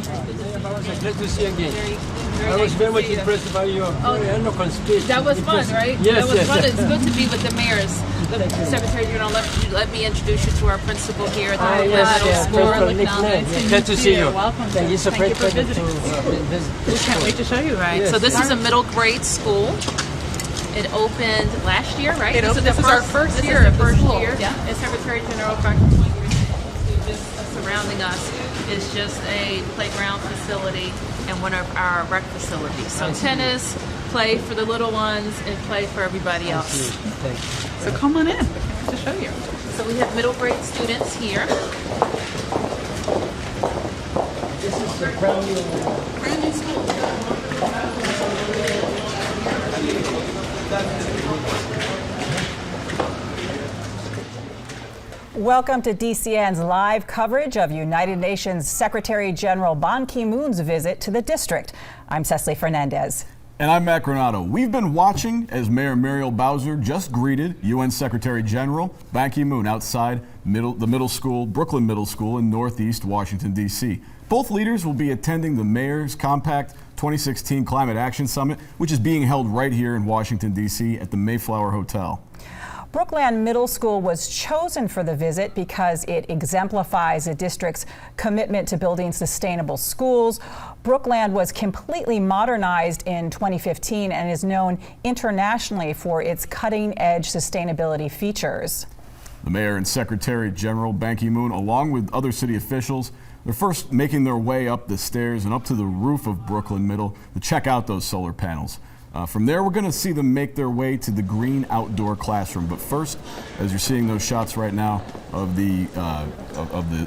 Glad to see you again. Very I was nice very to much see you. impressed by your eloquent speech. That was fun, right? Yes, that was yes. fun. It's good to be with the mayors. The Secretary General, let me introduce you to our principal here at the Brookland Middle School. Glad to see you. Welcome. Thank you. It's a Thank great you for pleasure visiting. to We can't wait to show you. Right. Yes. So this is a middle grade school. It opened last year, right? This is our first year of the school. Yeah. And Secretary General, faculty just surrounding us is just a playground facility and one of our rec facilities. So tennis, play for the little ones, and play for everybody else. Thank you. So come on in. We can't wait to show you. So we have middle grade students here. This is a brand new school. Welcome to DCN's live coverage of United Nations Secretary General Ban Ki-moon's visit to the district. I'm Cecily Fernandez. And I'm Matt Granato. We've been watching as Mayor Muriel Bowser just greeted UN Secretary General Ban Ki-moon outside the middle school, Brookland Middle School in Northeast Washington, D.C. Both leaders will be attending the Mayor's Compact 2016 Climate Action Summit, which is being held right here in Washington, D.C. at the Mayflower Hotel. Brookland Middle School was chosen for the visit because it exemplifies the district's commitment to building sustainable schools. Brookland was completely modernized in 2015 and is known internationally for its cutting-edge sustainability features. The Mayor and Secretary General Ban Ki-moon, along with other city officials, they're first making their way up the stairs and up to the roof of Brookland Middle to check out those solar panels. From there, we're going to see them make their way to the green outdoor classroom. But first, as you're seeing those shots right now of the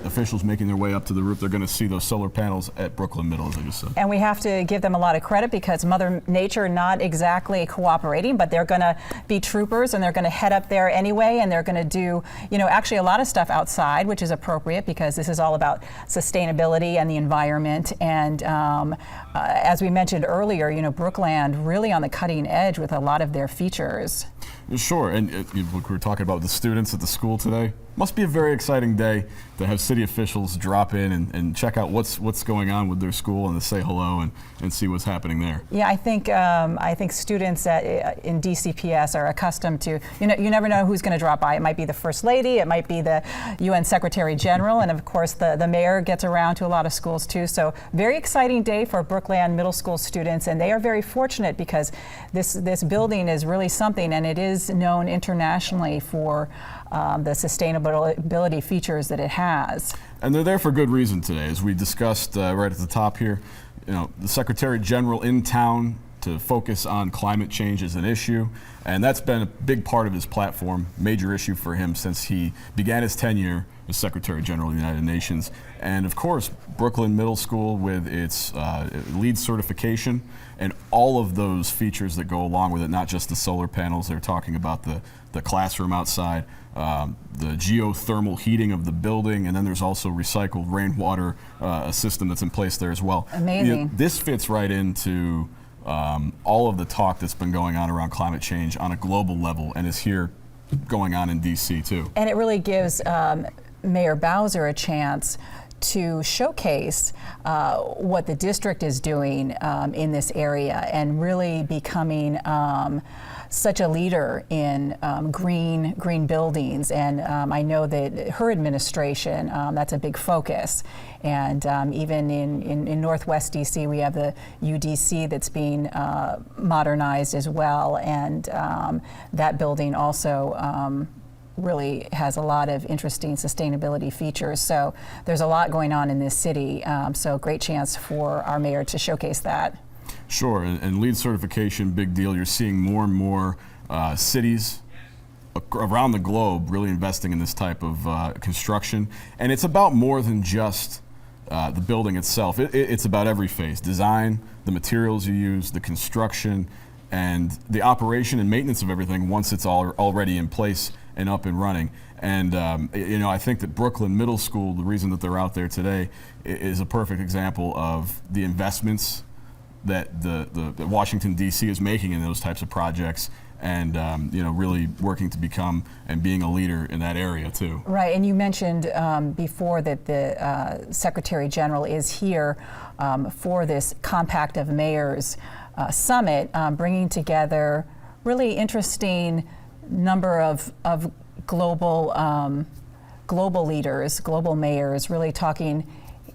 officials making their way up to the roof, they're going to see those solar panels at Brookland Middle, as I just said. And we have to give them a lot of credit because Mother Nature not exactly cooperating, but they're going to be troopers and they're going to head up there anyway, and they're going to do, actually a lot of stuff outside, which is appropriate because this is all about sustainability and the environment. And as we mentioned earlier, Brookland really on the cutting edge with a lot of their features. Sure, and we were talking about the students at the school today. Must be a very exciting day to have city officials drop in and check out what's going on with their school and to say hello and see what's happening there. Yeah, I think students in DCPS are accustomed to, you never know who's going to drop by. It might be the First Lady, it might be the UN Secretary General, and of course the mayor gets around to a lot of schools too. So very exciting day for Brookland Middle School students, and they are very fortunate because this building is really something, and it is known internationally for the sustainability features that it has. And they're there for good reason today. As we discussed right at the top here, the Secretary General in town to focus on climate change as an issue, and that's been a big part of his platform, major issue for him since he began his tenure as Secretary General of the United Nations. And of course, Brookland Middle School with its LEED certification and all of those features that go along with it, not just the solar panels. They're talking about the classroom outside, the geothermal heating of the building, and then there's also recycled rainwater, a system that's in place there as well. Amazing. This fits right into all of the talk that's been going on around climate change on a global level and is here going on in DC too. And it really gives Mayor Bowser a chance to showcase what the district is doing in this area and really becoming such a leader in green buildings. And I know that her administration, that's a big focus. And even in Northwest DC, we have the UDC that's being modernized as well. And that building also really has a lot of interesting sustainability features. So there's a lot going on in this city. So great chance for our mayor to showcase that. Sure, and LEED certification, big deal. You're seeing more and more cities around the globe really investing in this type of construction. And it's about more than just the building itself. It's about every phase: design, the materials you use, the construction, and the operation and maintenance of everything once it's already in place and up and running. And I think that Brookland Middle School, the reason that they're out there today, is a perfect example of the investments that the Washington D.C. is making in those types of projects, and really working to become and being a leader in that area too. Right, and you mentioned before that the Secretary General is here for this Compact of Mayors Summit, bringing together really interesting number of global leaders, global mayors, really talking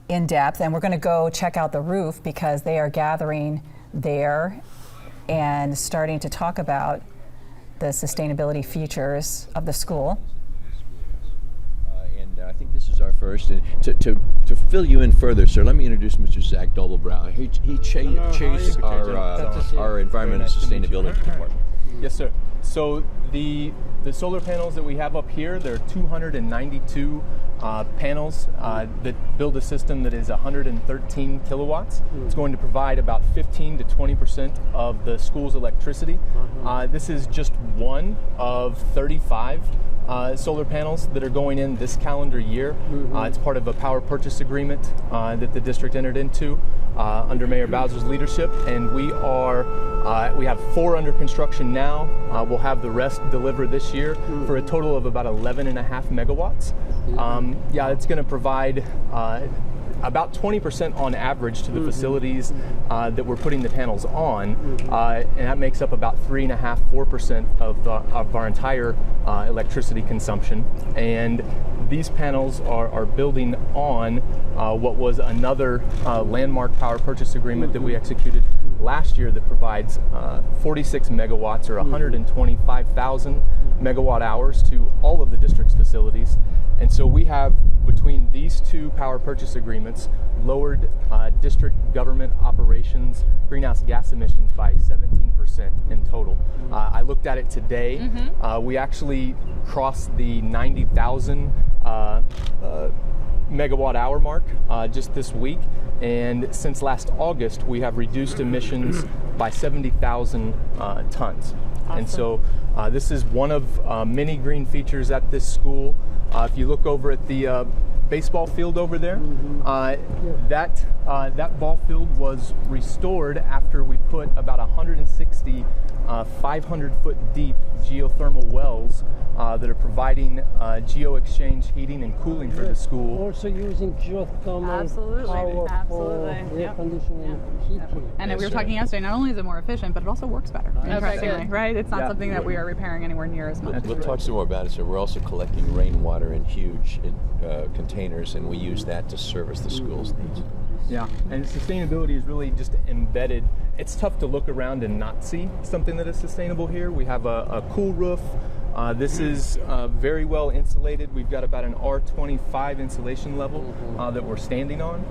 in depth. And we're going to go check out the roof because they are gathering there and starting to talk about the sustainability features of the school. And I think this is our first. And to fill you in further, sir, let me introduce Mr. Zach Doblebrow. He chairs our Environment and Sustainability Department. Yes, sir. So the solar panels that we have up here, there are 292 panels that build a system that is 113 kilowatts. It's going to provide about 15 to 20% of the school's electricity. This is just one of 35 solar panels that are going in this calendar year. It's part of a power purchase agreement that the district entered into under Mayor Bowser's leadership, and we have 4 under construction now. We'll have the rest delivered this year for a total of about 11.5 megawatts. It's going to provide about 20% on average to the facilities that we're putting the panels on, and that makes up about 3.5–4% of our entire electricity consumption. And these panels are building on what was another landmark power purchase agreement that we executed last year that provides 46 megawatts or 125,000 megawatt hours to all of the district's facilities. And so we have, between these 2 power purchase agreements, lowered district government operations greenhouse gas emissions by 17% in total. I looked at it today. We actually crossed the 90,000 megawatt hour mark just this week, and since last August we have reduced emissions by 70,000 tons. Awesome. And so this is one of many green features at this school. If you look over at the baseball field over there, that ball field was restored after we put about 160 500-foot deep geothermal wells that are providing geo-exchange heating and cooling for the school. Also using geothermal power for air conditioning and heating. And we were talking yesterday, not only is it more efficient, but it also works better, interestingly, right? It's not something that we are repairing anywhere near as much. We'll talk some more about it. So we're also collecting rainwater in huge containers, and we use that to service the school's needs. Yeah, and sustainability is really just embedded. It's tough to look around and not see something that is sustainable here. We have a cool roof. This is very well insulated. We've got about an R25 insulation level that we're standing on.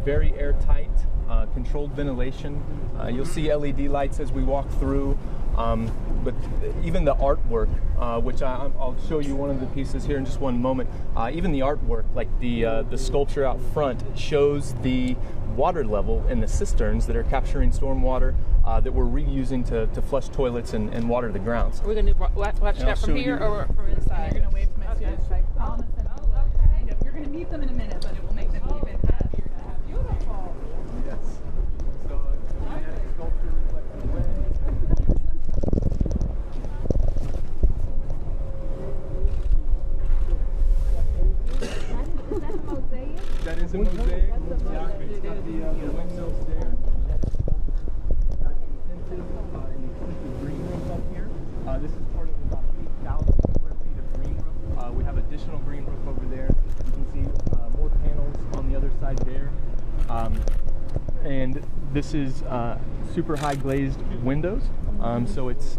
Very airtight, controlled ventilation. You'll see LED lights as we walk through. But even the artwork, which I'll show you one of the pieces here in just one moment. Even the artwork, like the sculpture out front, shows the water level in the cisterns that are capturing stormwater that we're reusing to flush toilets and water the grounds. We're going to watch that from here or from inside? You're going to wave to my students. You're going to meet them in a minute, but it will make them even happier to have you. Beautiful. Yes. So that sculpture reflects the wind. That is a mosaic. Yeah, it's got the windmills there. Got an extensive green roof up here. This is part of about 8,000 square feet of green roof. We have additional green roof over there. You can see more panels on the other side there. And this is super high glazed windows. So it's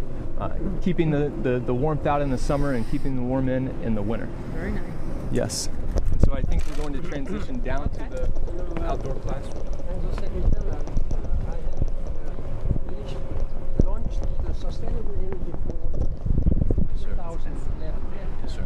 keeping the warmth out in the summer and keeping the warm in the winter. Very nice. Yes. So I think we're going to transition down to the outdoor classroom. Launched the sustainable energy for 2000. Yes, sir.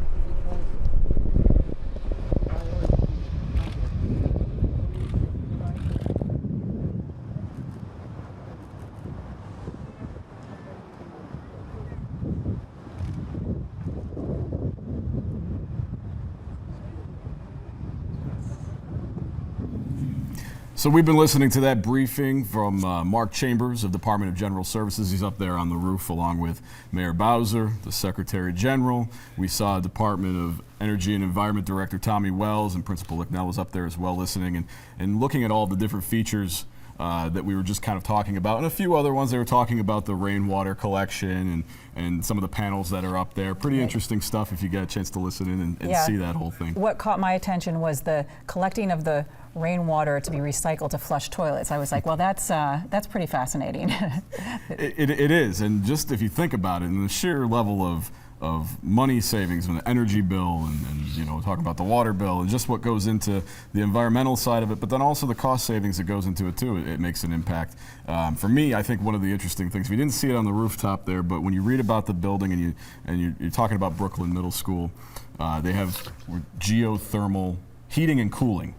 So we've been listening to that briefing from Mark Chambers of Department of General Services. He's up there on the roof along with Mayor Bowser, the Secretary General. We saw Department of Energy and Environment Director Tommy Wells, and Principal Licknell was up there as well listening and looking at all the different features that we were just kind of talking about, and a few other ones. They were talking about the rainwater collection and some of the panels that are up there. Pretty interesting stuff if you get a chance to listen in and see that whole thing. What caught my attention was the collecting of the rainwater to be recycled to flush toilets. I was like, well, that's pretty fascinating. It is, and just if you think about it, and the sheer level of money savings and the energy bill and you know, talk about the water bill and just what goes into the environmental side of it, but then also the cost savings that goes into it too, it makes an impact. For me, I think one of the interesting things, we didn't see it on the rooftop there, but when you read about the building and you're talking about Brookland Middle School, they have geothermal heating and cooling.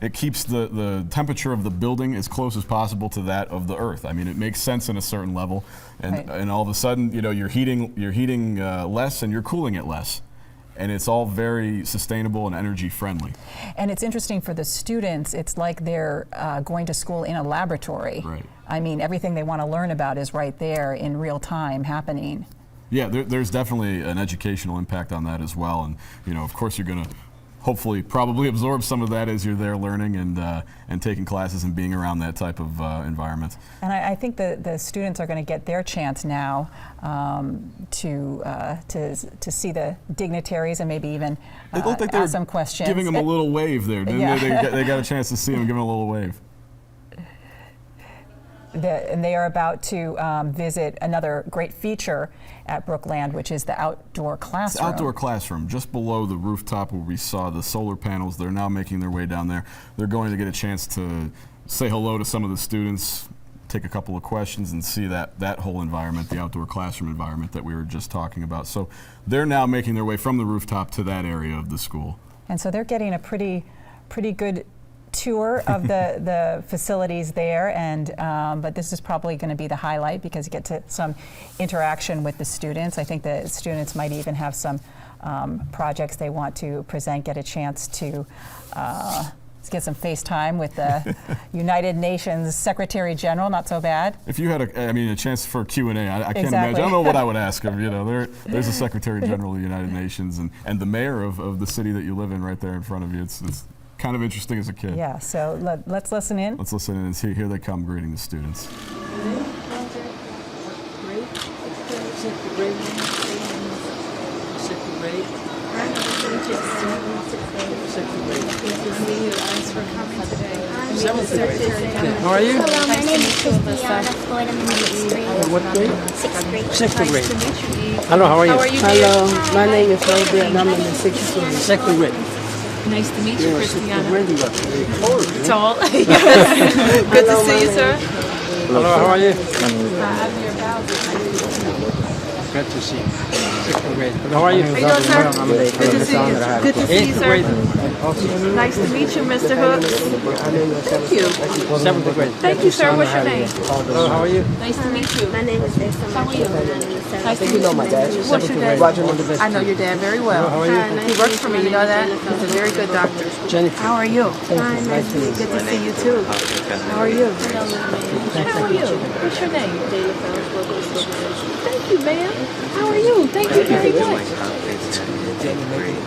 It keeps the temperature of the building as close as possible to that of the earth. I mean, it makes sense in a certain level, and all of a sudden, you know, you're heating less and you're cooling it less, and it's all very sustainable and energy friendly. And it's interesting for the students. It's like they're going to school in a laboratory. Right. I mean, everything they want to learn about is right there in real time happening. Yeah, there's definitely an educational impact on that as well, and you know, of course, you're going to hopefully probably absorb some of that as you're there learning and taking classes and being around that type of environment. And I think the students are going to get their chance now to see the dignitaries and maybe even ask some questions. Giving them a little wave there. They got a chance to see them giving a little wave. And they are about to visit another great feature at Brookland, which is the outdoor classroom. It's the outdoor classroom, just below the rooftop where we saw the solar panels. They're now making their way down there. They're going to get a chance to say hello to some of the students, take a couple of questions, and see that whole environment, the outdoor classroom environment that we were just talking about. So they're now making their way from the rooftop to that area of the school. And so they're getting a pretty good tour of the facilities there, and but this is probably going to be the highlight because you get to some interaction with the students. I think the students might even have some projects they want to present, get a chance to get some FaceTime with the United Nations Secretary General. Not so bad. If you had a chance for Q&A, I can't imagine. I don't know what I would ask him. You know, there's the Secretary General of the United Nations and the mayor of the city that you live in right there in front of you. It's kind of interesting as a kid. Yeah, so let's listen in. Let's listen in and see. Here they come greeting the students. How are you? Hello, my name is Christiana Floyd. I'm in 6th grade. What grade? 6th grade. 6th grade. Hello, how are you? How are you, Hello, dear? my name is Floyd and I'm in the 6th grade. Nice to meet you, Christiana. Really good. Tall. Good to see you, sir. Hello, how are you? I'm your Bowser. Good to see you. 6th grade. How are you? How you doing, sir? Good to see you. Good to see you, sir. Nice to meet you, Mr. Hooks. Thank you. 7th grade. Thank you, sir. What's your name? Hello, how are you? Nice to meet you. My name is Jason. How are you? Nice to meet you. my dad. What's your name? I know your dad very well. How are you? He works for me, you know that? He's a very good doctor. Jennifer. How are you? Nice to meet you. Good to see you, too. How are you? How are you? What's your name? Thank you, ma'am. How are you? Thank you very much.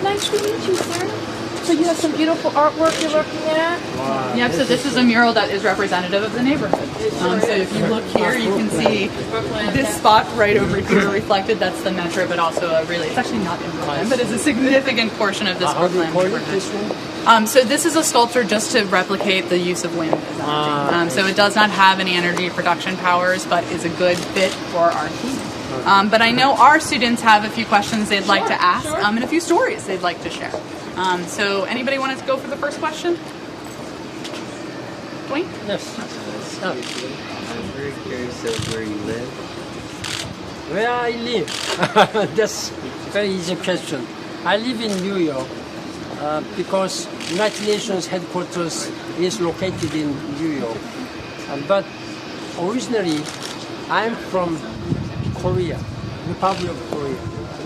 Nice to meet you, sir. So you have some beautiful artwork you're looking at? Yep, so this is a mural that is representative of the neighborhood. So if you look here, you can see this spot right over here reflected. That's the metro, but also it's actually not in Brooklyn, but it's a significant portion of this Brooklyn neighborhood. So this is a sculpture just to replicate the use of wind as energy. So it does not have any energy production powers, but is a good fit for our theme. But I know our students have a few questions they'd like to ask and a few stories they'd like to share. So anybody want to go for the first question? Dwayne? Yes. I'm very curious of where you live. Where I live? That's a very easy question. I live in New York because United Nations headquarters is located in New York. But originally, I'm from Korea, Republic of Korea,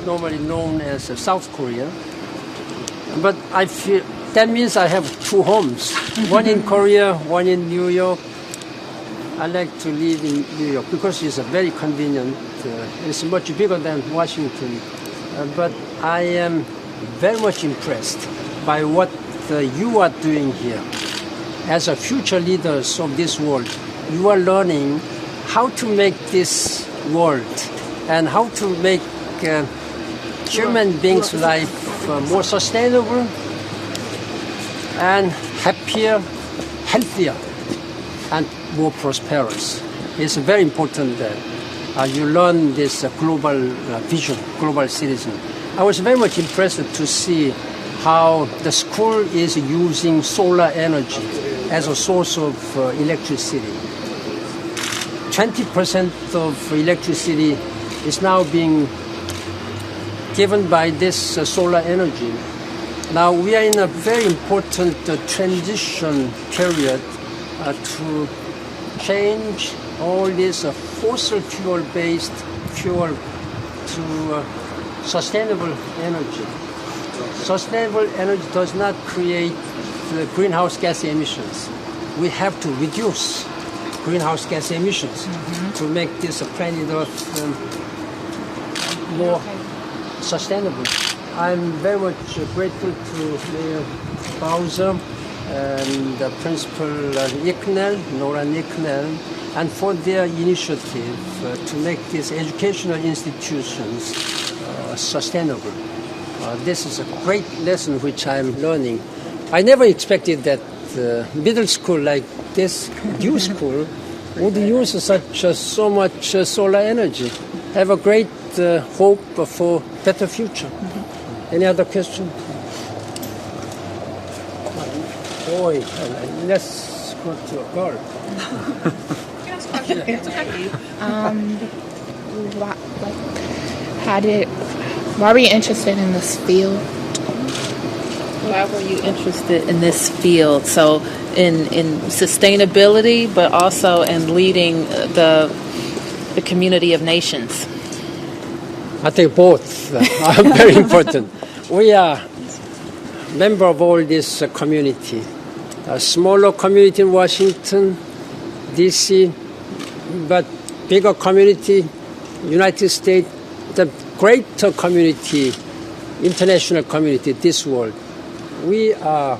normally known as South Korea. But I That means I have 2 homes, one in Korea, one in New York. I like to live in New York because it's very convenient. It's much bigger than Washington. But I am very much impressed by what you are doing here. As a future leaders of this world, you are learning how to make this world and how to make human beings' life more sustainable and happier, healthier, and more prosperous. It's very important that you learn this global vision, global citizen. I was very much impressed to see how the school is using solar energy as a source of electricity. 20% of electricity is now being given by this solar energy. Now we are in a very important transition period to change all this fossil fuel-based fuel to sustainable energy. Sustainable energy does not create the greenhouse gas emissions. We have to reduce greenhouse gas emissions to make this planet Earth more sustainable. I'm very much grateful to Mayor Bowser and Principal Nora Nicknell, and for their initiative to make these educational institutions sustainable. This is a great lesson which I'm learning. I never expected that middle school like this new school would use so much solar energy. Have a great hope for better future. Any other question? Boy, let's go to a girl. Why were you interested in this field? Why were you interested in this field? So in sustainability, but also in leading the community of nations? I think both are very important. We are member of all this community. A smaller community in Washington, D.C., but bigger community, United States, the greater community, international community, this world. We are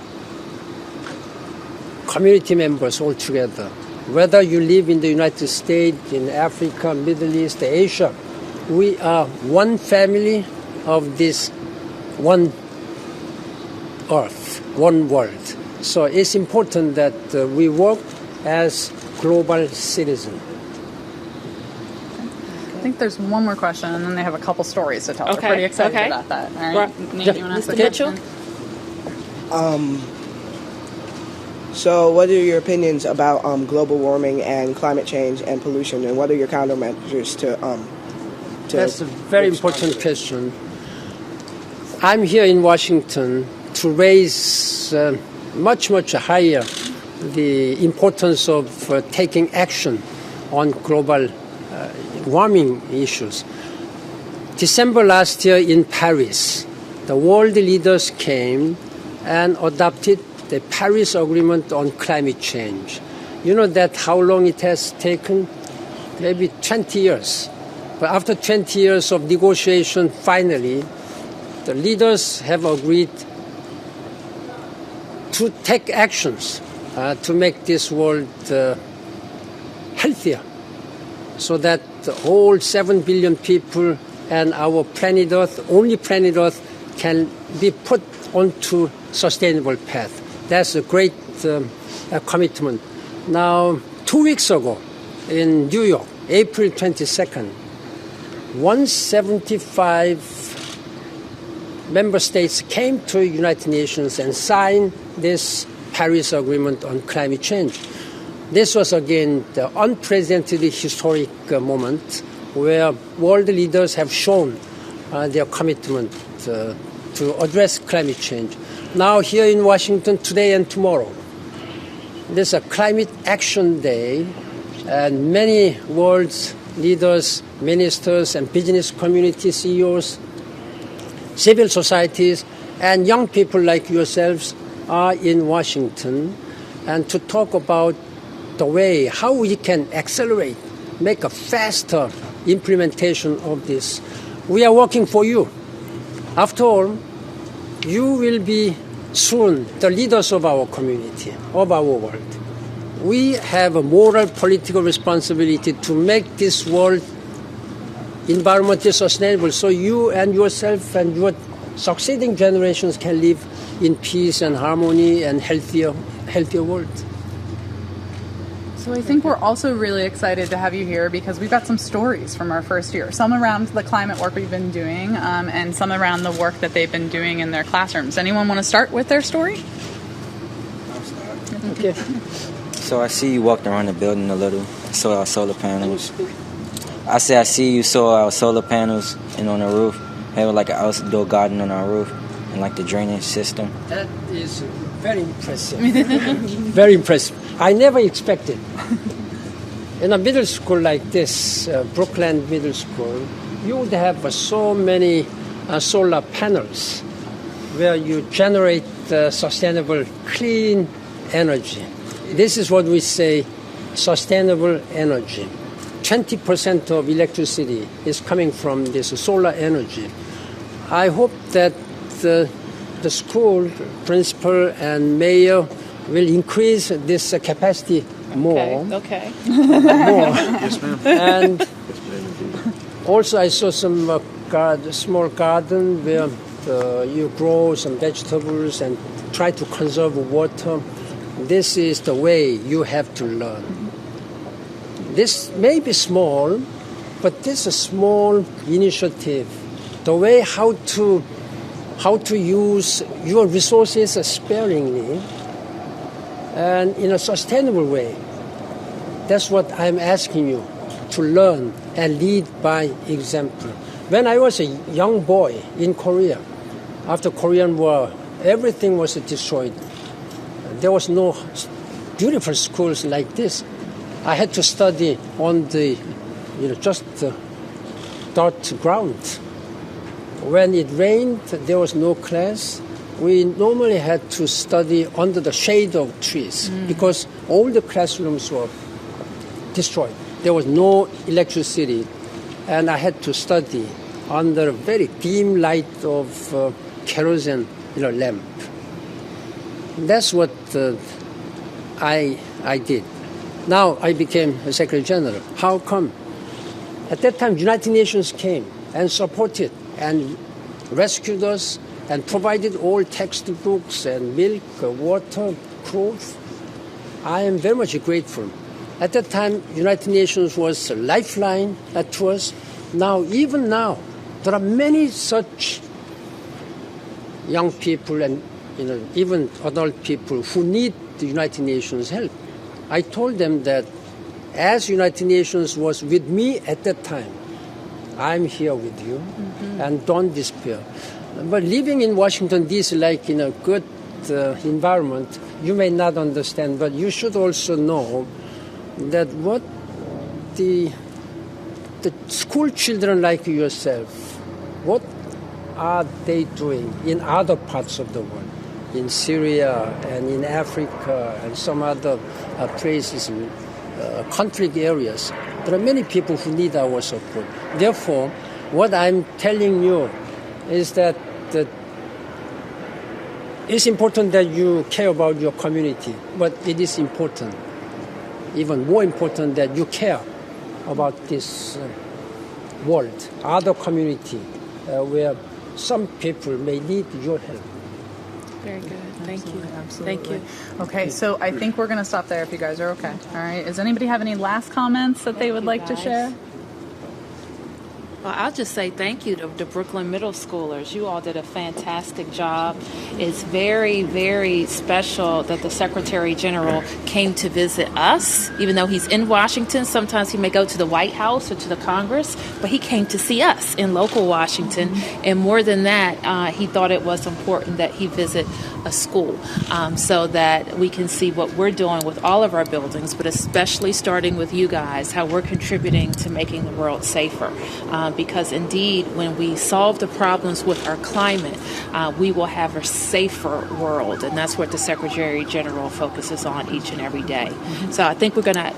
community members all together. Whether you live in the United States, in Africa, Middle East, Asia, we are one family of this one earth, one world. So it's important that we work as global citizens. I think there's one more question, and then they have a couple stories to tell. Okay. We're pretty excited Okay. about that. All right, Nate, you want to ask the Mitchell? question? So what are your opinions about global warming and climate change and pollution, and what are your countermeasures to That's a very important question. I'm here in Washington to raise much higher the importance of taking action on global warming issues. December last year in Paris, the world leaders came and adopted the Paris Agreement on climate change. You know that how long it has taken? Maybe 20 years. But after 20 years of negotiation, finally, the leaders have agreed to take actions to make this world healthier, so that all 7 billion people and our planet Earth, only planet Earth, can be put onto sustainable path. That's a great commitment. Now, 2 weeks ago in New York, April 22nd, 175 member states came to the United Nations and signed this Paris Agreement on climate change. This was again the unprecedented historic moment where world leaders have shown their commitment to address climate change. Now here in Washington today and tomorrow, there's a Climate Action Day, and many world's leaders, ministers, and business community CEOs, civil societies, and young people like yourselves are in Washington and to talk about the way how we can accelerate, make a faster implementation of this. We are working for you. After all, you will be soon the leaders of our community, of our world. We have a moral, political responsibility to make this world environmentally sustainable so you and yourself and your succeeding generations can live in peace and harmony and healthier world. So I think we're also really excited to have you here because we've got some stories from our first year, some around the climate work we've been doing and some around the work that they've been doing in their classrooms. Anyone want to start with their story? I'll start. Okay. So I see you walked around the building a little, saw our solar panels. I see you saw our solar panels and on the roof, have like an outdoor garden on our roof and like the drainage system. That is very impressive. Very impressive. I never expected. In a middle school like this, Brookland Middle School, you would have so many solar panels where you generate sustainable, clean energy. This is what we say, sustainable energy. 20% of electricity is coming from this solar energy. I hope that the school principal and mayor will increase this capacity more. Okay. More. Yes, ma'am. And also I saw some small garden where you grow some vegetables and try to conserve water. This is the way you have to learn. This may be small, but this is a small initiative. The way how to use your resources sparingly and in a sustainable way. That's what I'm asking you to learn and lead by example. When I was a young boy in Korea, after Korean War, everything was destroyed. There was no beautiful schools like this. I had to study on the, just dirt ground. When it rained, there was no class. We normally had to study under the shade of trees because all the classrooms were destroyed. There was no electricity, and I had to study under a very dim light of kerosene lamp. That's what I did. Now I became a Secretary General. How come? At that time, United Nations came and supported and rescued us and provided all textbooks and milk, water, clothes. I am very much grateful. At that time, United Nations was a lifeline to us. Now, even now, there are many such young people and even adult people who need the United Nations help. I told them that as United Nations was with me at that time, I'm here with you, and don't despair. But living in Washington, D.C., like in a good environment, you may not understand, but you should also know that what the school children like yourself, what are they doing in other parts of the world, in Syria and in Africa and some other places, conflict areas. There are many people who need our support. Therefore, what I'm telling you is that it's important that you care about your community, but it is important, even more important, that you care about this world, other community, where some people may need your help. Very good. Thank you. Absolutely. Thank you. Okay, so I think we're going to stop there if you guys are okay. All right. Does anybody have any last comments that they would like to share? Well, I'll just say thank you to the Brookland Middle Schoolers. You all did a fantastic job. It's very, very special that the Secretary General came to visit us. Even though he's in Washington, sometimes he may go to the White House or to the Congress, but he came to see us in local Washington. And more than that, he thought it was important that he visit a school so that we can see what we're doing with all of our buildings, but especially starting with you guys, how we're contributing to making the world safer. because indeed, when we solve the problems with our climate, we will have a safer world, and that's what the Secretary General focuses on each and every day. So I think we're going to,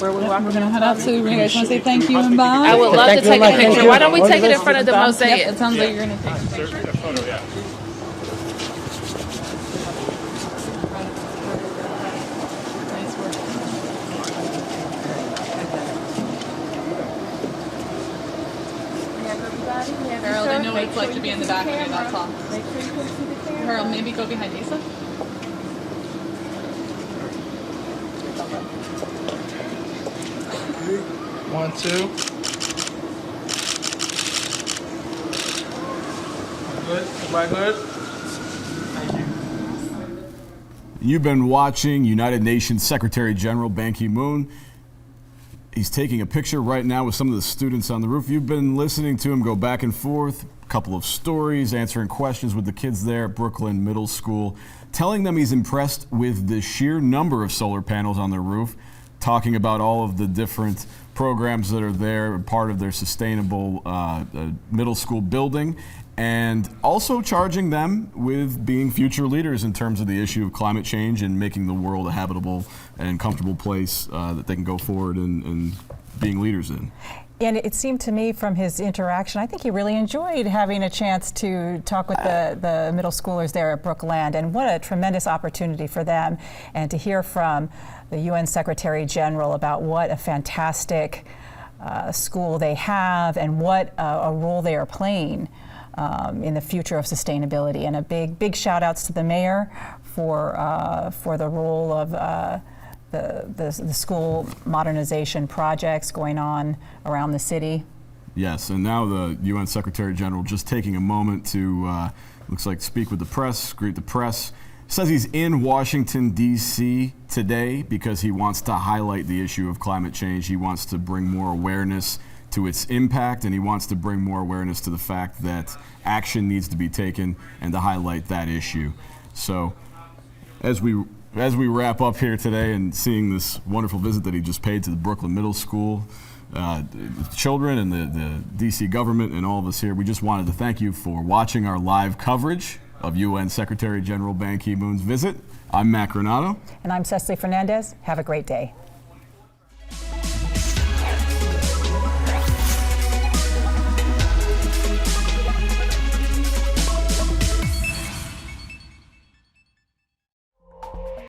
where we're walking? We're going to head out to, you guys want to say thank you and bye? I would love to take a picture. Why don't we take it in front of the mosaic? Yep, it sounds like you're going to take a picture. Harold, I know what it's like to be in the back of it, that's all. Make sure you can see the camera. Harold, maybe go behind Asa. One, two. Good. Everybody good? Thank you. You've been watching United Nations Secretary General Ban Ki-moon. He's taking a picture right now with some of the students on the roof. You've been listening to him go back and forth, a couple of stories, answering questions with the kids there at Brookland Middle School, telling them he's impressed with the sheer number of solar panels on their roof, talking about all of the different programs that are there, part of their sustainable middle school building, and also charging them with being future leaders in terms of the issue of climate change and making the world a habitable and comfortable place that they can go forward and being leaders in. And it seemed to me from his interaction, I think he really enjoyed having a chance to talk with the middle schoolers there at Brookland, and what a tremendous opportunity for them, and to hear from the UN Secretary General about what a fantastic school they have and what a role they are playing in the future of sustainability. And a big shout outs to the mayor for the role of the school modernization projects going on around the city. Yes, and now the UN Secretary General just taking a moment to, looks like, speak with the press, greet the press. Says he's in Washington, D.C. today because he wants to highlight the issue of climate change. He wants to bring more awareness to its impact, and he wants to bring more awareness to the fact that action needs to be taken and to highlight that issue. So as we wrap up here today and seeing this wonderful visit that he just paid to the Brookland Middle School, children and the D.C. government and all of us here, we just wanted to thank you for watching our live coverage of UN Secretary General Ban Ki-moon's visit. I'm Mac Renato. And I'm Cecily Fernandez. Have a great day.